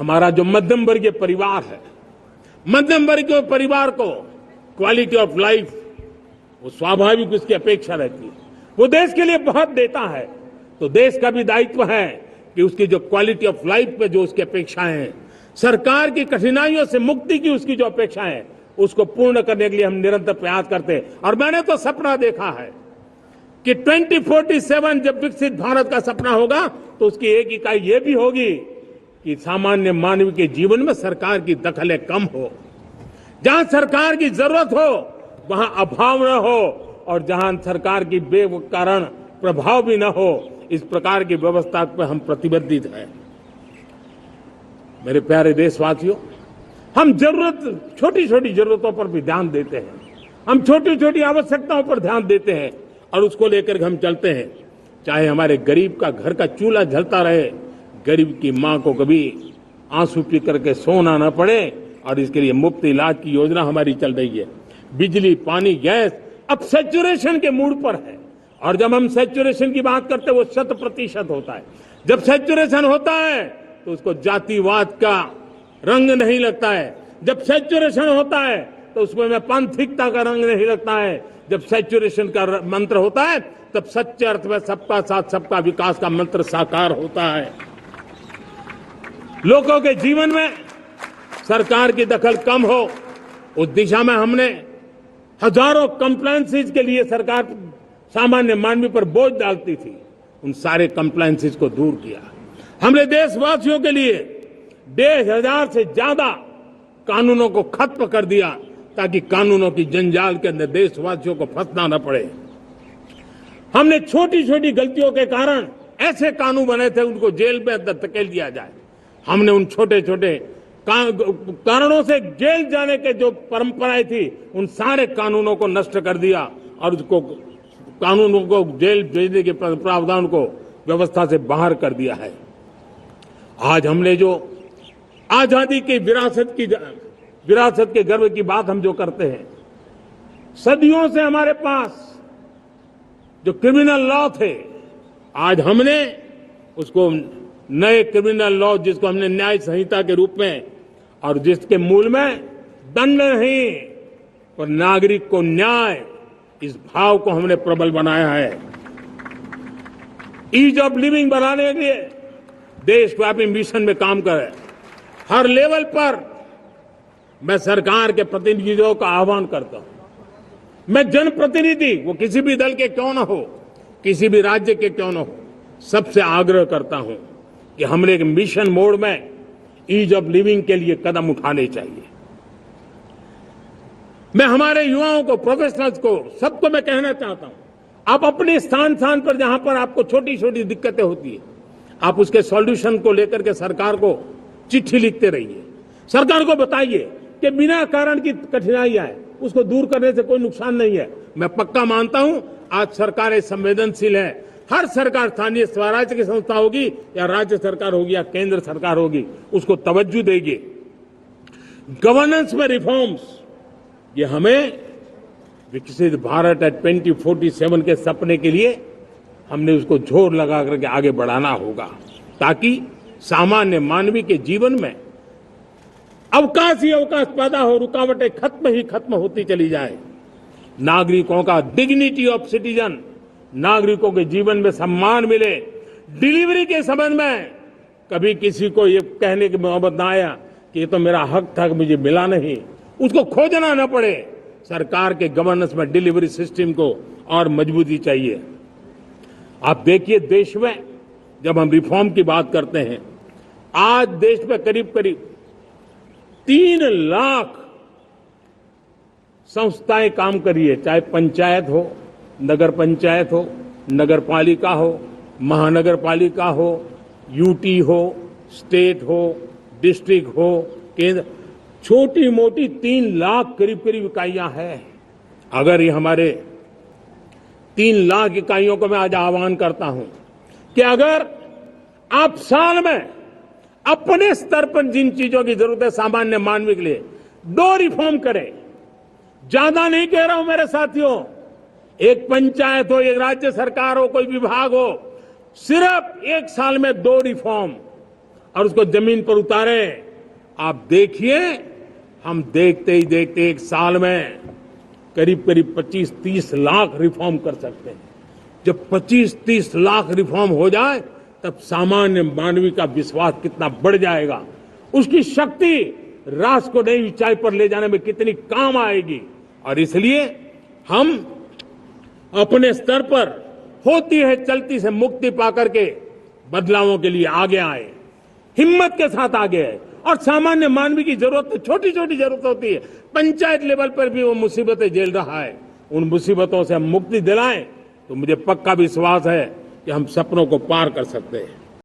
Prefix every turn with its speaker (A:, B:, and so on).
A: हमारा जो मध्यम वर्गीय परिवार है, मध्यम वर्गीय परिवार को क्वालिटी ऑफ लाइफ वो स्वाभाविक उसकी अपेक्षा रहती है। वो देश के लिए बहुत देता है, तो देश का भी दायित्व है कि उसकी जो क्वालिटी ऑफ लाइफ पे जो उसकी अपेक्षाएं हैं, सरकार की कठिनाइयों से मुक्ति की उसकी जो अपेक्षाएं हैं, उसको पूर्ण करने के लिए हम निरंतर प्रयास करते हैं। और मैंने तो सपना देखा है कि 2047 जब विकसित भारत का सपना होगा तो उसकी एक इकाई ये भी होगी कि सामान्य मानव के जीवन में सरकार की दखलें कम हो, जहां सरकार की जरूरत हो वहां अभाव न हो, और जहां सरकार की बेकारण प्रभाव भी न हो, इस प्रकार की व्यवस्था पर हम प्रतिबद्ध हैं। मेरे प्यारे देशवासियों, हम छोटी छोटी जरूरतों पर भी ध्यान देते हैं, हम छोटी छोटी आवश्यकताओं पर ध्यान देते हैं और उसको लेकर हम चलते हैं। चाहे हमारे गरीब का घर का चूल्हा जलता रहे, गरीब की मां को कभी आंसू पी करके सोना न पड़े, और इसके लिए मुफ्त इलाज की योजना हमारी चल रही है। बिजली, पानी, गैस अब सैचुरेशन के मूड पर है, और जब हम सैचुरेशन की बात करते हैं वो 100% होता है। जब सैचुरेशन होता है तो उसको जातिवाद का रंग नहीं लगता है। जब सैचुरेशन होता है तो उसमें पांथिकता का रंग नहीं लगता है। जब सैचुरेशन का मंत्र होता है तब सच्चे अर्थ में सबका साथ सबका विकास का मंत्र साकार होता है। लोगों के जीवन में सरकार की दखल कम हो, उस दिशा में हमने हजारों कंप्लायंसेस के लिए सरकार सामान्य मानवी पर बोझ डालती थी, उन सारे कंप्लायंसेस को दूर किया। हमने देशवासियों के लिए 1,500 से ज्यादा कानूनों को खत्म कर दिया ताकि कानूनों की जंजाल के अंदर देशवासियों को फंसना न पड़े। हमने छोटी छोटी गलतियों के कारण ऐसे कानून बने थे उनको जेल में अंदर धकेल दिया जाए। हमने उन छोटे छोटे कारणों से जेल जाने के जो परंपराएं थी उन सारे कानूनों को नष्ट कर दिया और उसको कानूनों को जेल भेजने के प्रावधान को व्यवस्था से बाहर कर दिया है। आज हमने जो आजादी की विरासत के गर्व की बात हम जो करते हैं, सदियों से हमारे पास जो क्रिमिनल लॉ थे, आज हमने उसको नए क्रिमिनल लॉ जिसको हमने न्याय संहिता के रूप में, और जिसके मूल में दंड नहीं पर नागरिक को न्याय, इस भाव को हमने प्रबल बनाया है। ईज ऑफ लिविंग बनाने के लिए देशव्यापी मिशन में काम करे। हर लेवल पर मैं सरकार के प्रतिनिधियों का आह्वान करता हूं। मैं जनप्रतिनिधि, वो किसी भी दल के क्यों न हो, किसी भी राज्य के क्यों न हो, सबसे आग्रह करता हूं कि हमने एक मिशन मोड में ईज ऑफ लिविंग के लिए कदम उठाने चाहिए। मैं हमारे युवाओं को, प्रोफेशनल्स को, सबको मैं कहना चाहता हूं, आप अपने स्थान पर जहां पर आपको छोटी छोटी दिक्कतें होती है, आप उसके सॉल्यूशन को लेकर के सरकार को चिट्ठी लिखते रहिए। सरकार को बताइए कि बिना कारण की कठिनाइयां है उसको दूर करने से कोई नुकसान नहीं है। मैं पक्का मानता हूं आज सरकारें संवेदनशील है। हर सरकार, स्थानीय स्वराज्य की संस्था होगी या राज्य सरकार होगी या केंद्र सरकार होगी, उसको तवज्जो देगी। गवर्नेंस में रिफॉर्म्स, ये हमें विकसित भारत 2047 के सपने के लिए हमने उसको जोर लगा करके आगे बढ़ाना होगा, ताकि सामान्य मानवी के जीवन में अवकाश ही अवकाश पैदा हो, रुकावटें खत्म होती चली जाए। नागरिकों का डिग्निटी ऑफ सिटीजन, नागरिकों के जीवन में सम्मान मिले। डिलीवरी के संबंध में कभी किसी को ये कहने की नौबत ना आया कि ये तो मेरा हक था कि मुझे मिला नहीं, उसको खोजना न पड़े। सरकार के गवर्नेंस में डिलीवरी सिस्टम को और मजबूती चाहिए। आप देखिए, देश में जब हम रिफॉर्म की बात करते हैं, आज देश में करीब 3 लाख संस्थाएं काम कर रही है, चाहे पंचायत हो, नगर पंचायत हो, नगर पालिका हो, महानगर पालिका हो, यूटी हो, स्टेट हो, डिस्ट्रिक्ट हो, केंद्र, छोटी मोटी 3 लाख करीब इकाइयां हैं। अगर ये हमारे 3 लाख इकाइयों को मैं आज आह्वान करता हूं कि अगर आप साल में अपने स्तर पर जिन चीजों की जरूरत है सामान्य मानवी के लिए 2 रिफॉर्म करें। ज्यादा नहीं कह रहा हूं मेरे साथियों, एक पंचायत हो, एक राज्य सरकार हो, कोई विभाग हो, सिर्फ 1 साल में 2 रिफॉर्म, और उसको जमीन पर उतारें। आप देखिए, हम देखते ही देखते एक साल में करीब करीब 25-30 लाख रिफॉर्म कर सकते हैं। जब 25-30 लाख रिफॉर्म हो जाए तब सामान्य मानवी का विश्वास कितना बढ़ जाएगा, उसकी शक्ति राष्ट्र को नई ऊंचाई पर ले जाने में कितनी काम आएगी। और इसलिए हम अपने स्तर पर होती है चलती से मुक्ति पाकर के बदलावों के लिए आगे आए, हिम्मत के साथ आगे आए। और सामान्य मानवी की जरूरत, छोटी छोटी जरूरत होती है, पंचायत लेवल पर भी वो मुसीबतें झेल रहा है, उन मुसीबतों से हम मुक्ति दिलाएं तो मुझे पक्का विश्वास है कि हम सपनों को पार कर सकते हैं।